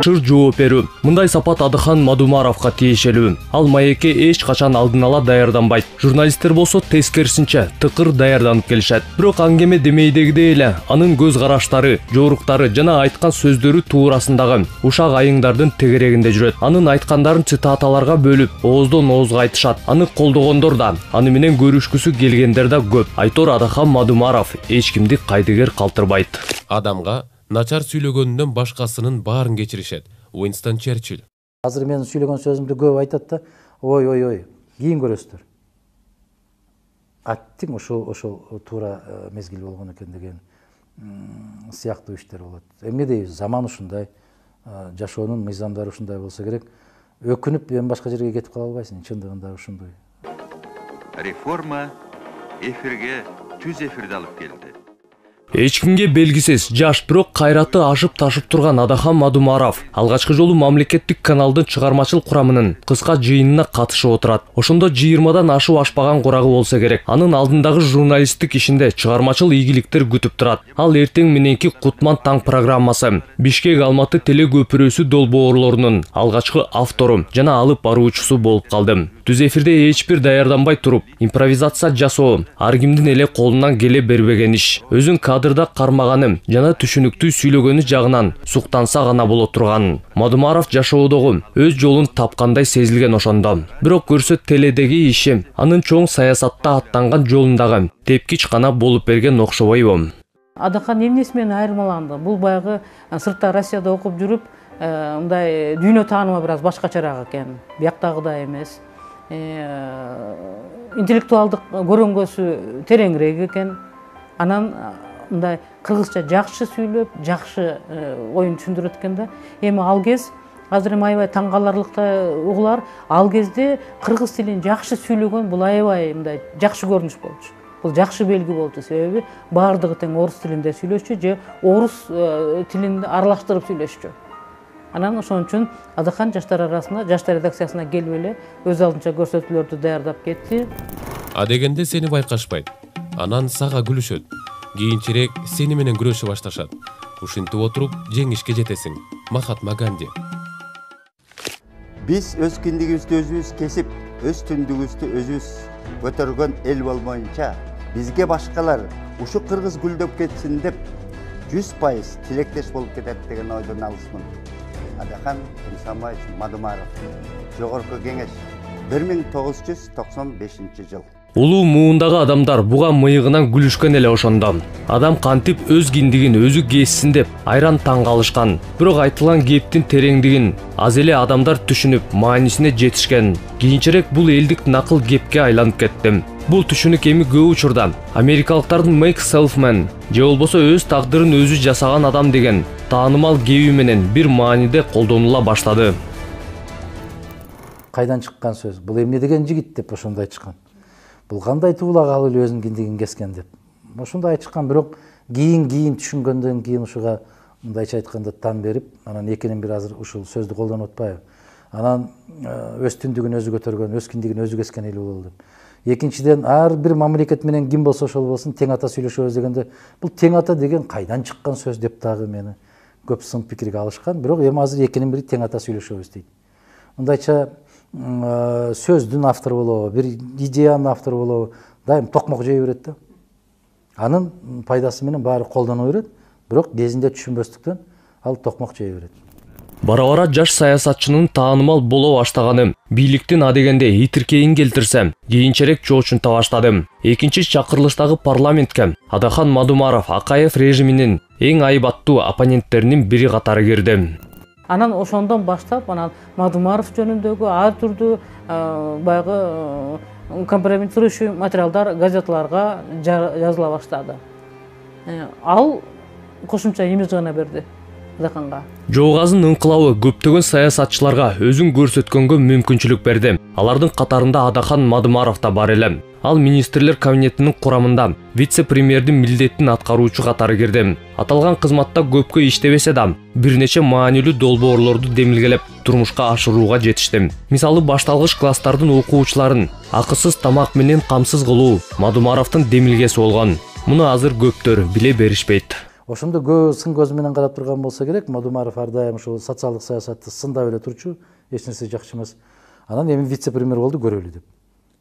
Чыр жооп берүү. Мындай сапат Адыхан Мадумаровго тиешелүү. Ал маекке эч качан алдын ала даярданбайт. Журналисттер болсо тескерисинче тыкыр даярданып келишет. Бирок аңгеме демейдегидей эле анын көз караштары, жоруктары жана айткан сөздөрү туурасындагы ушак айыңдардын тегерегинде жүрөт. Анын айткандарын цитаталарга бөлүп, ооздон оозго айтышат. Аны колдогондор да, аны менен көрүшкүсү келгендер да көп. Айтор Адыхан Мадумаров эч кимди кайдыгер калтырбайт. Адамга начар сүйлөгөндөн башкасынын баарын кечиришет. Уинстон Черчилль. Азыр менин сүйлөгөн сөзүмдү көп айтат да, ой, кийин көрөсүздөр. Аттиң ошол туура мезгил болгон экен деген сыяктуу иштер болот. Эмне дейбиз? Заман ушундай, жашоонун мыйзамдары ушундай болсо керек. Өкүнүп башка жерге кетип кала албайсың, чындыгында ушундай. Реформа эфирге түз эфирди алып келди. Эч кимге белгисиз, жаш бирок кайраты ашып ташып турган Адыхан Мадумаров алгачкы жолу мамлекеттик каналдын чыгармачыл курамынын кыска жыйынына катышып отурат. Ошондо 20дан ашып ашпаган курагы болсо керек. Анын алдындагы журналисттик ишинде чыгармачыл ийгиликтер күтүп турат. Ал эртең мененки Кутман таң программасы, Бишкек Алматы теле көпүрөсү долбоорлорунун алгачкы автору жана алып баруучусу болуп калды. Түз эфирде эч бир даярданбай туруп, импровизация жасоо ар кимдин эле колунан келе бербеген иш. Өзүн кадрда кармаганы жана түшүнүктүү сүйлөгөнү жагынан суктанса гана боло турган. Мадумаров жашоодогу өз жолун тапкандай сезилген ошондо. Бирок көрсөт теледеги иши анын чоң саясатта аттанган жолундагы тепкич гана болуп берген окшобойбу? Адыхан эмнеси менен айырмаланды? Бул баягы сыртта Россияда окуп жүрүп, мындай дүйнө таанымы бир аз башкачараак экен. Бияктагыдай эмес. Интеллектуалдык көрөнгөсү тереңирээк экен. Анан мындай кыргызча жакшы сүйлөп, жакшы оюн түшүндүрөт экен да. Эми ал кез азыр аябай таң каларлыктай угулар, ал кезде кыргыз тилин жакшы сүйлөгөн бул аябай мындай жакшы көрүнүш болчу. Бул жакшы белги болчу, себеби баардыгы тең орус тилинде сүйлөшчү же орус тилин аралаштырып сүйлөшчү. Анан ошон үчүн Адыхан жаштар арасында, жаштар редакциясына келип эле өз алдынча көрсөтүүлөрдү даярдап кетти. Адегенде сени байкашпайт. Анан сага күлүшөт. Кийинчерээк сени менен күрөшө башташат. Ушинтип отуруп жеңишке жетесиң. Махатма Ганди. Биз өз киндигибизди өзүбүз кесип, өз түндүгүбүздү өзүбүз көтөргөн эл болмоюнча, бизге башкалар ушу кыргыз гүлдөп кетсин деп 100% тилектеш болуп кетет деген ойдон алысмын. Адыхан Мадумаров, Жогорку Кеңеш, 1995 жыл. Улуу муундагы адамдар буга мыйыгынан күлүшкөн эле ошондо. Адам кантип өз киндигин өзү кессин деп айран таң калышкан. Бирок айтылган кептин тереңдигин аз эле адамдар түшүнүп, маанисине жетишкен. Кийинчерээк бул элдик накыл кепке айланып кетти. Бул түшүнүк эми көп учурда америкалыктардын Make Self-Man же болбосо өз тагдырын өзү жасаган адам деген таанымал кеби менен бир мааниде колдонула баштады. Кайдан чыккан сөз? Бул эмне деген жигит деп ошондой айтышкан. Бул кандай туулак эле өзүнүн киндигин кескен деп. Ошондой айтышкан, бирок кийин түшүнгөндөн кийин ушуга мындайча айтканда тан берип, анан экинин бир азыр ушул сөздү колдонуп атпайбы? Анан өз түндүгүн өзү көтөргөн, өз киндигин өзү кескен эл болду деп. Экинчиден ар бир мамлекет менен ким болсо ошол болсун тең ата сүйлөшөбүз дегенде, бул тең ата деген кайдан чыккан сөз деп дагы мени көп сын пикирге алышкан. Бирок эми азыр экинин бири тең ата сүйлөшөбүз дейт. Мындайча сөздүн автору болобу, бир идеянын автору болобу, дайым токмок жей берет да. Анын пайдасы менен баары колдоно берет, бирок кезинде түшүнбөстүктөн ал токмок жей берет. Бара-бара жаш саясатчынын таанымал боло баштаганы бийликтин адегенде итиркейин келтирсем, кийинчерээк чоочунта баштады. Экинчи чакырылыштагы парламентке Адыхан Мадумаров Акаев режиминин эң айбаттуу оппоненттеринин бири катары кирди. Анан ошондон баштап, анан Мадумаров жөнүндөгү ар түрдүү баягы компрометирующий материалдар газеталарга жазыла баштады. Ал кошумча имидж гана берди Адыханга. Жоогазын ыңкылабы көптөгөн саясатчыларга өзүн көрсөткөнгө мүмкүнчүлүк берди. Алардын катарында Адыхан Мадумаров да бар эле. Ал министрлер кабинетинин курамында вице-премьердин милдетин аткаруучу катары кирди. Аталган кызматта көпкө иштебесе да, бир нече маанилүү долбоорлорду демилгелеп турмушка ашырууга жетишти. Мисалы, башталгыч класстардын окуучуларын акысыз тамак менен камсыз кылуу Мадумаровдун демилгеси болгон. Муну азыр көптөр биле беришпейт. Ошондо көп сын көз менен карап турган болсо керек. Мадумаров ар дайым ушул социалдык саясатты сындап эле турчу, эч нерсе жакшы эмес. Анан эми вице-премьер болду, көрөлү деп.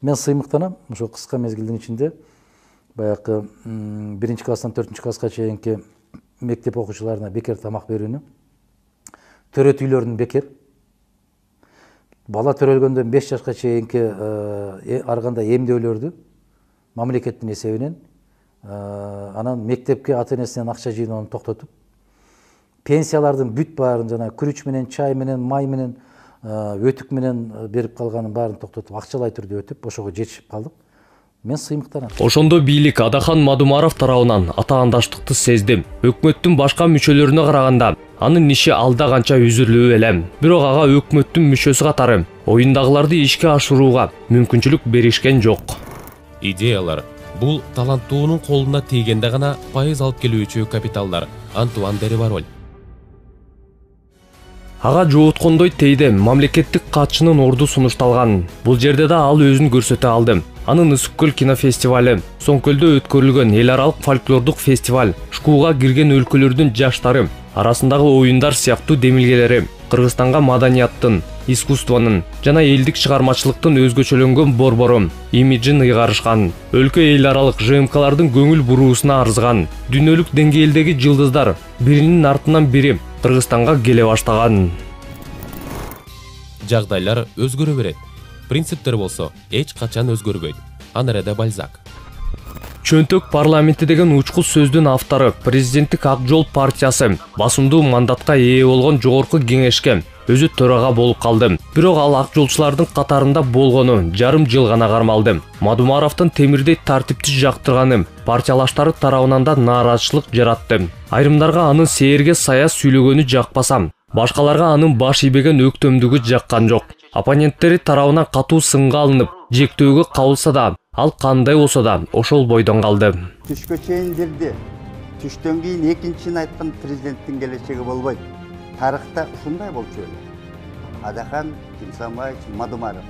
Мен сыймыктанам, ошол кыска мезгилдин ичинде баягы 1-класстан 4-класска чейинки мектеп окуучуларына бекер тамак берүүнү, төрөт үйлөрүн бекер, бала төрөлгөндөн 5 жашка чейинки ар кандай эмдөөлөрдү мамлекеттин эсебинен, анан мектепке ата-энесинен акча жыйноону токтотуп, пенсиялардын бүт баарын жана күрүч менен, чай менен, май менен, өтүк менен берип калганын баарын токтотуп, акчалай түрдө өтүп, ошого жетишип калдык. Мен сыймыктанам. Ошондо бийлик Адахан Мадумаров тарабынан атаандаштыкты сездим. Өкмөттүн башка мүчөлөрүнө караганда анын иши алда канча үзүрлүү элем. Бирок ага өкмөттүн мүчөсү катары оюндагыларды ишке ашырууга мүмкүнчүлүк беришкен жок. Идеялар бул таланттуунун колуна тийгенде гана пайыз алып келүүчү капиталдар. Антуан де Ривароль. Ага жооткондой тейде мамлекеттик катчынын орду сунушталган. Бул жерде да ал өзүн көрсөтө алды. Анын Ысык көл кинофестивалы, Соңкөлдө өткөрүлгөн эл аралык фольклордук фестиваль, шкууга кирген өлкөлөрдүн жаштары арасындагы оюндар сыяктуу демилгелери Кыргызстанга маданияттын, искусствонун жана элдик чыгармачылыктын өзгөчөлөнгөн борбору, имиджин ыйгарышкан. Өлкө эл аралык ЖМКлардын көңүл буруусуна арзган. Дүйнөлүк деңгээлдеги жылдыздар биринин артынан бири Кыргызстанга келе баштаган. Жагдайлар өзгөрө берет. Принциптер болсо эч качан өзгөрбөйт. Аныре де Бальзак. Чөнтөк парламенти деген учкул сөздүн автору президенттик Ак Жол партиясы басымдуу мандатка ээ болгон жогорку кеңешке өзү төрага болуп калды. Бирок ал ак жолчулардын катарында болгону жарым жыл гана кармалды. Мадумаровдун темирдей тартипти жактырганы партиялаштары тарабынан да нааразычылык жаратты. Айрымдарга анын сээрге сая сүйлөгөнү жакпаса, башкаларга анын баш ийбеген өктөмдүгү жаккан жок. Оппоненттери тарабынан катуу сынга алынып, жектөөгө кабылса да, ал кандай болсо да ошол бойдон калды. Түшкө чейин бирди. Түштөн кийин экинчини айткан президенттин келечеги болбойт. Тарыхта ушундай болчу эле. Адахан Кимсанбаевич Мадумаров.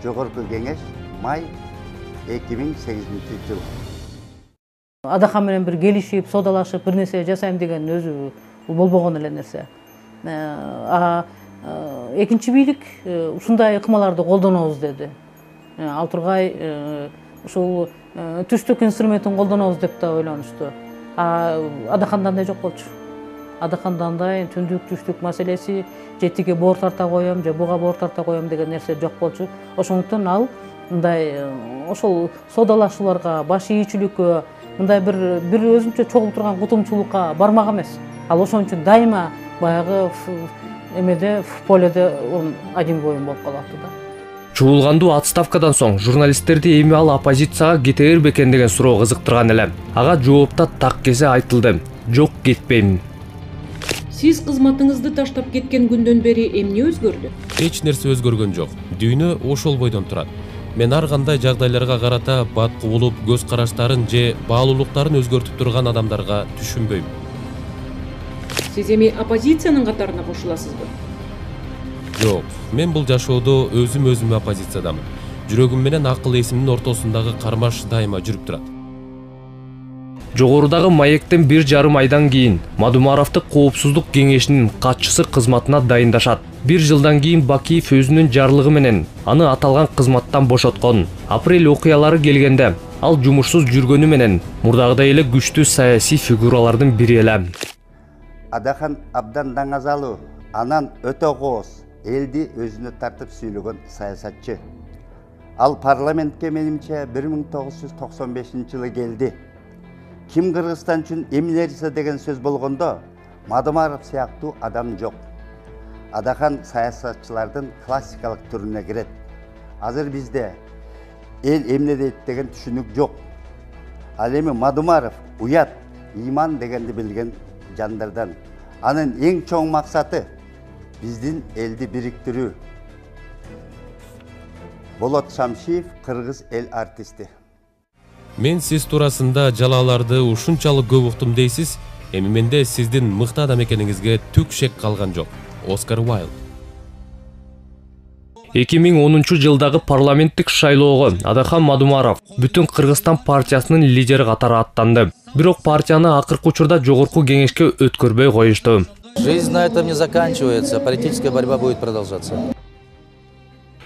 Жогорку кеңеш май 2008 жыл. Адахан менен бир келишип, содалашып, бир нерсе жасайм деген өзү болбогон эле нерсе. Экинчи бийлик ушундай ыкмаларды колдонобуз деди. Ал тургай ушул түштүк инструментин колдонобуз деп да ойлонушту. Адахандандай жок болчу. Адахандандай түндүк түштүк маселеси, жетиге боор тарта коем, же буга боор тарта коем деген нерсе жок болчу. Ошондуктан ал мындай ошол содалашууларга, баш ийүүчүлүккө, мындай бир өзүнчө чогулуп турган кутумчулукка бармак эмес. Ал ошон үчүн дайыма баягы эмеде в поледе один воин болуп калатты да. Чуулгандуу отставкадан соң журналисттерди эми ал оппозицияга кете бербекен деген суроо кызыктырган эле. Ага жоопта так кесе айтылды. Жок, кетпейм. Сиз кызматыңызды таштап кеткен күндөн бери эмне өзгөрдү? Эч нерсе өзгөргөн жок. Дүйнө ошол бойдон турат. Мен ар кандай жагдайларга карата бат кубулуп, көз караштарын же баалуулуктарын өзгөртүп турган адамдарга түшүнбөйм. Сиз эми оппозициянын катарына кошуласызбы? Жок, мен бул жашоодо өзүм оппозициядамын. Жүрөгүм менен акыл эсимдин ортосундагы кармаш дайыма жүрүп турат. Жогорудагы маектен 1,5 айдан кийин Мадумаровду коопсуздук кеңешинин катчысы кызматына дайындашат. 1 жылдан кийин Бакиев өзүнүн жарлыгы менен аны аталган кызматтан бошоткон. Апрель окуялары келгенде ал жумушсуз жүргөнү менен мурдагыдай эле күчтүү саясий фигуралардын бири эле. Адахан абдан даңазалуу, анан өтө кооз, элди өзүнө тартып сүйлөгөн саясатчы. Ал парламентке менимче 1995 жылы келди. Ким Кыргызстан үчүн эмнерсе деген сөз болгондо Мадумаров сыяктуу адам жок. Адахан саясатчылардын классикалык түрүнө кирет. Азыр бизде эл эмне дейт деген түшүнүк жок. Ал эми Мадумаров уят, иман дегенди билген жандардан. Анын эң чоң максаты биздин элди бириктирүү. Болот Шамшиев, кыргыз эл артисти. Мен сиз туурасында жалааларды ушунчалык көп уктум дейсиз, эми менде сиздин мыкты адам экениңизге түк шек калган жок. Оскар Уайлд. 2010 жылдагы парламенттик шайлоого Адахан Мадумаров Бүтүн Кыргызстан партиясынын лидери катары аттанды. Бирок партияны акыркы учурда жогорку кеңешке өткөрбөй коюшту. Жизнь на этом не заканчивается, политическая борьба будет продолжаться.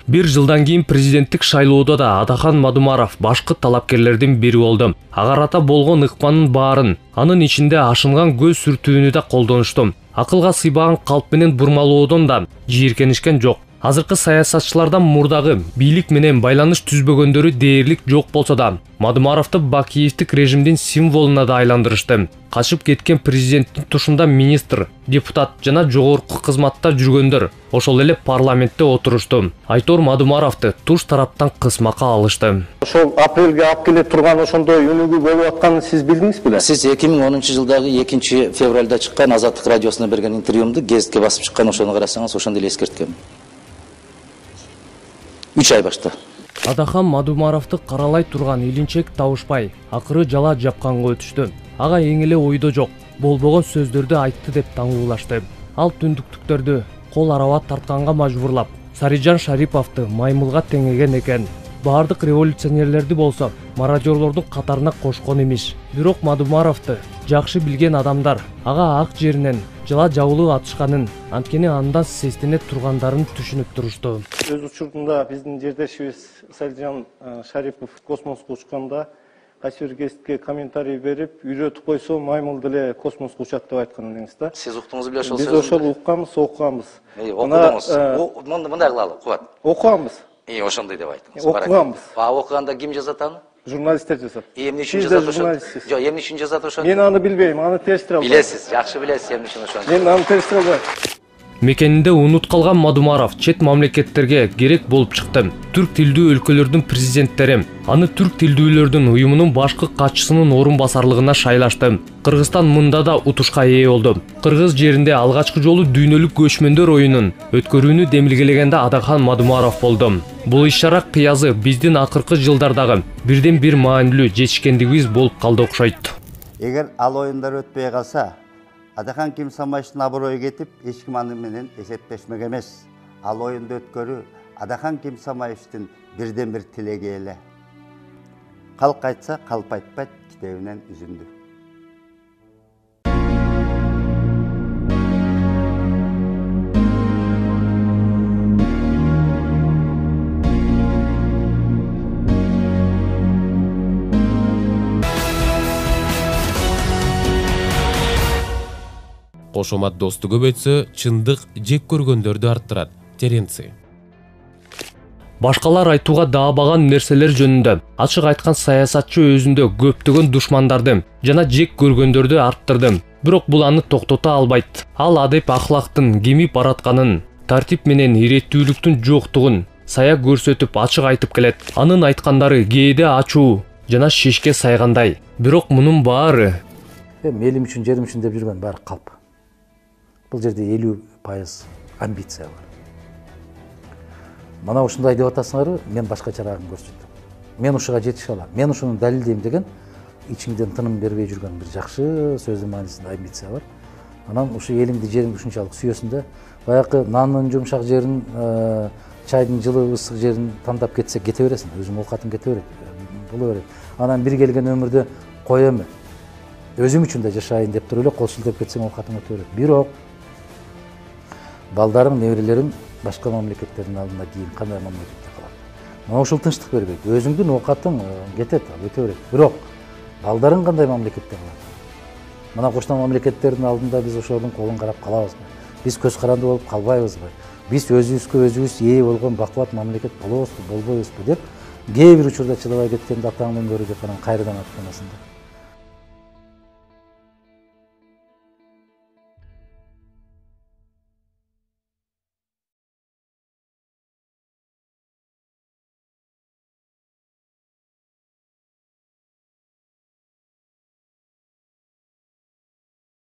Бир жылдан кийин президенттик шайлоодо да Адахан Мадумаров башкы талапкерлердин бири болду. Ага арата болгон ыкманын баарын, анын ичинде ашынган көз сүртүүнү да колдонушту. Акылга сыйбаган калп менен бурмалоодон да жийиркенишкен жок. Азыркы саясатчылардан мурдагы бийлик менен байланыш түзбөгөндөрү дээрлик жок болсо да, Мадумаровду Бакиевдик режимдин символуна да айландырышты. Качып кеткен президенттин тушунда министр, депутат жана жогорку кызматта жүргөндөр ошол эле парламентте отурушту. Айтор Мадумаровду туш тараптан кысмакка алышты. Ошол апрелге алып келе турган ошондой өнүгүү болуп атканын сиз билдиңиз беле? Сиз 2010-жылдагы 2-февралда чыккан Азаттык радиосуна берген интервьюмду гезитке басып чыккан, ошону карасаңыз, ошондо эле эскерткем. 3 ай башта. Адахан Мадумаровду каралай турган илинчек табышпай, акыры жала жапканга өтүштү. Ага эң эле ойдо жок, болбогон сөздөрдү айтты деп таңуулашты. Ал түндүктүктөрдү кол араба тартканга мажбурлап, Сарижан Шариповду маймылга теңеген экен. Бардык революционерлерди болсо мародёрлордун катарына кошкон эмиш. Бирок Мадумаровду жакшы билген адамдар ага ак жеринен жала жабылып атышканын, анткени андан сестене тургандарын түшүнүп турушту. Өз учурунда биздин жердешибиз Сарижан Шарипов космоско учканда кайсы бир гезитке комментарий берип, үйрөтүп койсо маймыл деле космоско учат деп айткан элеңиз да. Сиз уктуңуз беле ошол сөздү? Биз ошол укканбыз, окуганбыз. Окудуңуз. Мындай кылалы, Кубат. Окуганбыз. Ошондой деп айттыңыз. Окуганбыз. Окуганда ким жазат аны? Журналисттер жазат. Эмне үчүн жазат ошону? Жок, эмне үчүн жазат ошону? Мен аны билбейм, аны тештире албайм. Билесиз, жакшы билесиз эмне үчүн ошону. Мен аны тештире албайм. Мекенинде унут калган Мадумаров чет мамлекеттерге керек болуп чыкты. Түрк тилдүү өлкөлөрдүн президенттери аны түрк тилдүүлөрдүн уюмунун башкы катчысынын орун басарлыгына шайлашты. Кыргызстан мында да утушка ээ болду. Кыргыз жеринде алгачкы жолу дүйнөлүк көчмөндөр оюнун өткөрүүнү демилгелегенде Адахан Мадумаров болду. Бул иш-чара кыязы биздин акыркы жылдардагы бирден бир маанилүү жетишкендигибиз болуп калды окшойт. Эгер ал оюндар өтпөй калса, Адахан Ким Самаевдин абыройу кетип, эч ким аны менен эсептешмек эмес. Ал оюнду өткөрүү Адахан Ким Самаевдин бирден бир тилеги эле. Калк айтса, калп айтпайт китебинен үзүндү. Кошомат досту көбөйтсө, чындык жек көргөндөрдү арттырат. Теренци. Башкалар айтууга даабаган нерселер жөнүндө ачык айткан саясатчы өзүндө көптөгөн душмандарды жана жек көргөндөрдү арттырды. Бирок бул аны токтото албайт. Ал адеп ахлактын кемип баратканын, тартип менен иреттүүлүктүн жоктугун сая көрсөтүп ачык айтып келет. Анын айткандары кээде ачуу жана шишке сайгандай. Бирок мунун баары элим үчүн, жерим үчүн деп жүргөн баары калп. Бул жерде 50% амбиция бар. Мана ушундай деп атасыңарбы, мен башка чарагын көрсөтөм. Мен ушуга жетише алам. Мен ушуну далилдейм деген ичиңден тыным бербей жүргөн бир жакшы сөздүн маанисинде амбиция бар. Анан ушу элиңди, жериңди ушунчалык сүйөсүң, баягы нанын жумшак жерин, чайдын жылы ысык жерин тандап кетсе кете бересиң, өзүң оокатың кете берет, боло берет. Анан бир келген өмүрдө коем, өзүм үчүн да жашайын деп туруп эле кол шилтеп кетсең оокатың өтө берет. Бирок балдарым, неберелерим башка мамлекеттердин алдында кийин кандай мамлекетте калат? Мына ушул тынчтык бербейт. Өзүңдүн оокатың кетет, өтө берет. Бирок балдарың кандай мамлекетте калат? Мына кошмо мамлекеттердин алдында биз ошолордун колун карап калабызбы? Биз көз каранды болуп калбайбызбы? Биз өзүбүзгө өзүбүз ээ болгон бакубат мамлекет болобузбу, болбойбузбу деп кээ бир учурда чыдабай кеткенде атаңдын көрү деп анан кайрадан атканасың да.